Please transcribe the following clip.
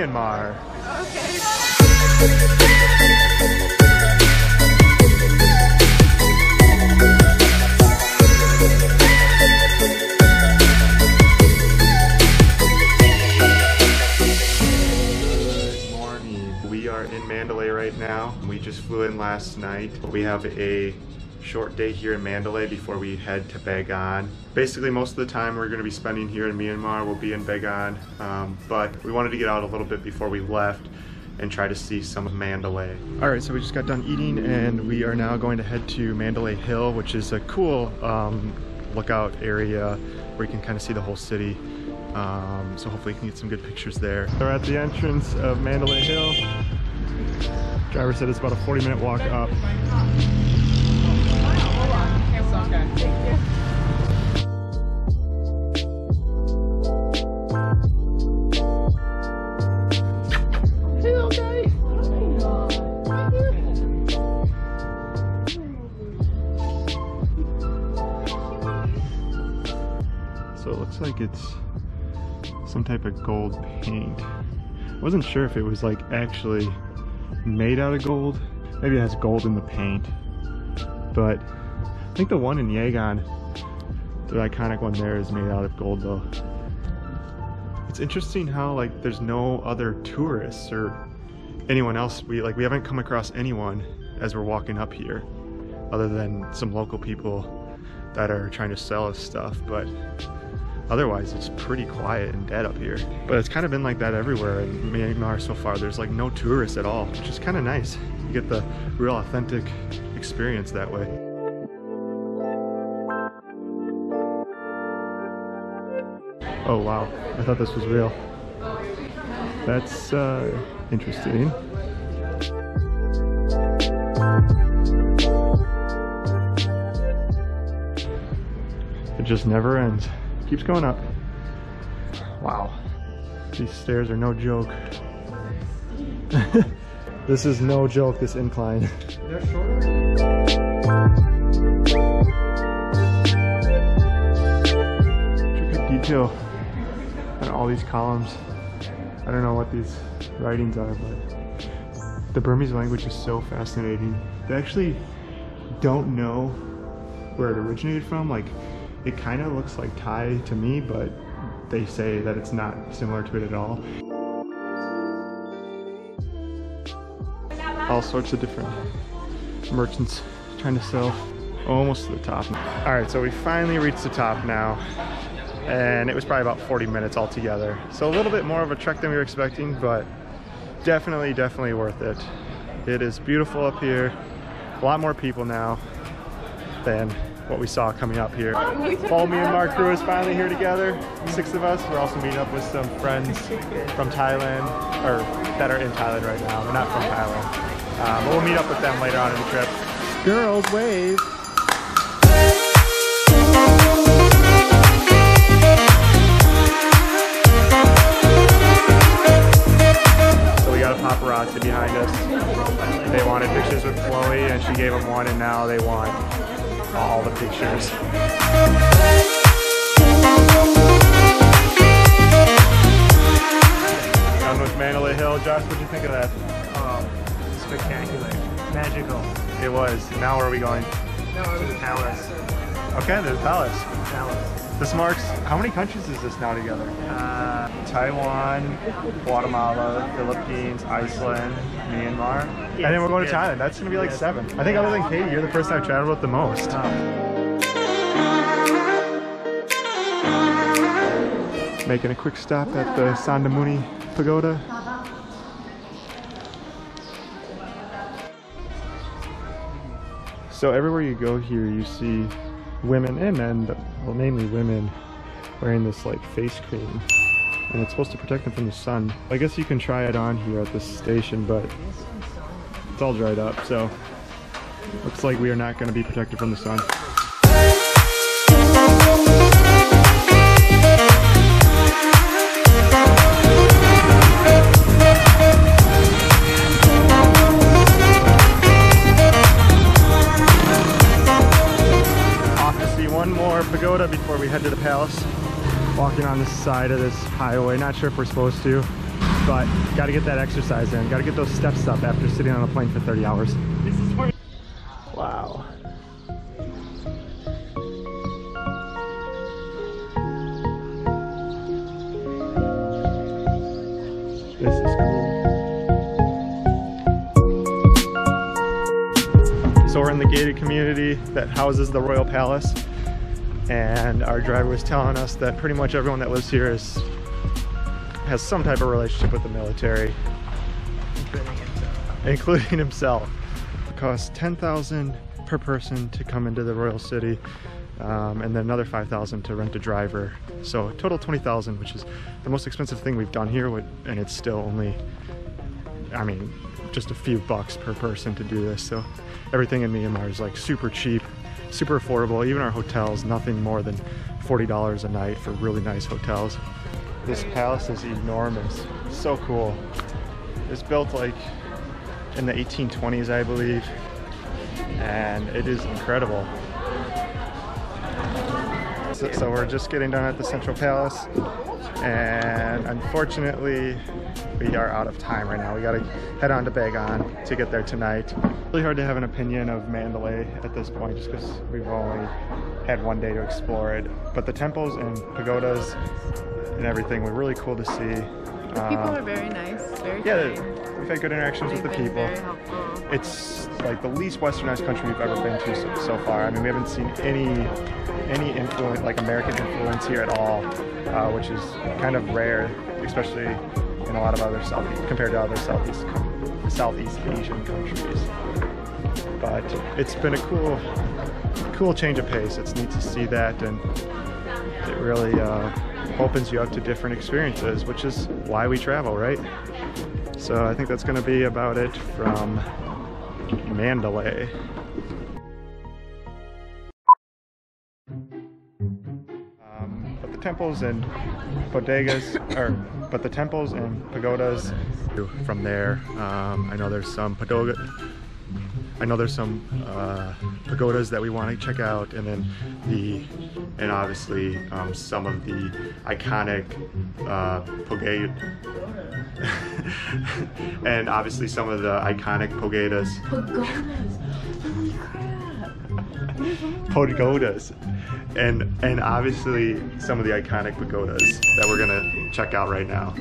Myanmar. Okay. We are in Mandalay right now. We just flew in last night. We have a short day here in Mandalay before we head to Bagan. Basically, most of the time we're going to be spending here in Myanmar. We'll be in Bagan, but we wanted to get out a little bit before we left and try to see some of Mandalay. All right, so we just got done eating and we are now going to head to Mandalay Hill, which is a cool lookout area where you can kind of see the whole city. So hopefully you can get some good pictures there. We're at the entrance of Mandalay Hill. Driver said it's about a 40-minute walk up. So it looks like it's some type of gold paint. I wasn't sure if it was like actually made out of gold. Maybe it has gold in the paint. But I think the one in Yangon, the iconic one there, is made out of gold though. It's interesting how like there's no other tourists or anyone else. We haven't come across anyone as we're walking up here other than some local people that are trying to sell us stuff, but otherwise it's pretty quiet and dead up here. But it's kind of been like that everywhere in Myanmar so far. There's like no tourists at all, which is kind of nice. You get the real authentic experience that way. Oh wow, I thought this was real. That's interesting. It just never ends. Keeps going up. Wow. These stairs are no joke. This is no joke, this incline. They're shorter. Intricate detail on all these columns. I don't know what these writings are, but the Burmese language is so fascinating. They actually don't know where it originated from. Like, it kind of looks like Thai to me, but they say that it's not similar to it at all. All sorts of different merchants trying to sell almost to the top. All right, so we finally reached the top now, and it was probably about 40 minutes altogether. So a little bit more of a trek than we were expecting, but definitely worth it. It is beautiful up here. A lot more people now than what we saw coming up here. Whole Myanmar crew is finally here together, 6 of us. We're also meeting up with some friends from Thailand, or that are in Thailand right now. They're not from Thailand. But we'll meet up with them later on in the trip. Girls, wave! So we got a paparazzi behind us. They wanted pictures with Chloe and she gave them one, and now they want all the pictures. Done with Mandalay Hill. Josh, what'd you think of that? Spectacular. Magical. It was. Now where are we going? No, to the palace. Okay, the palace. Palace. This marks, how many countries is this now together? Taiwan, Guatemala, Philippines, Iceland, Myanmar. Yes, and then we're going to yes. Thailand. That's going to be like 7. I think other than Katie, you're the person I've traveled with the most. Making a quick stop at the Mooney Pagoda. So everywhere you go here, you see women and men, but well, mainly women, wearing this like face cream, and it's supposed to protect them from the sun. I guess you can try it on here at this station, but it's all dried up, so looks like we are not going to be protected from the sun. One more pagoda before we head to the palace. Walking on this side of this highway. Not sure if we're supposed to, but gotta get that exercise in. Gotta get those steps up after sitting on a plane for 30 hours. This is where. Wow. This is cool. So we're in the gated community that houses the Royal Palace, and our driver was telling us that pretty much everyone that lives here has some type of relationship with the military, including himself. It costs $10,000 per person to come into the royal city, and then another $5,000 to rent a driver. So total $20,000, which is the most expensive thing we've done here, and it's still only, I mean, just a few bucks per person to do this. So everything in Myanmar is like super cheap, super affordable. Even our hotels, nothing more than $40 a night for really nice hotels. This palace is enormous, so cool. It's built like in the 1820s, I believe, and it is incredible. So we're just getting done at the Central Palace, and unfortunately we are out of time right now. We gotta head on to Bagan to get there tonight. Really hard to have an opinion of Mandalay at this point just because we've only had one day to explore it. But the temples and pagodas and everything were really cool to see. The people are very nice, very kind. We've had good interactions with the people. Very helpful. It's like the least westernized country we've ever been to so far. I mean, we haven't seen any influence, like American influence here at all, which is kind of rare, especially in a lot of other compared to other Southeast Asian countries. But it's been a cool change of pace. It's neat to see that, and it really opens you up to different experiences, which is why we travel, right? So I think that's going to be about it from Mandalay. But the temples and pagodas from there. I know there's some pagodas that we want to check out, and then obviously some of the iconic and obviously some of the iconic pagodas, and obviously some of the iconic pagodas that we're gonna check out right now.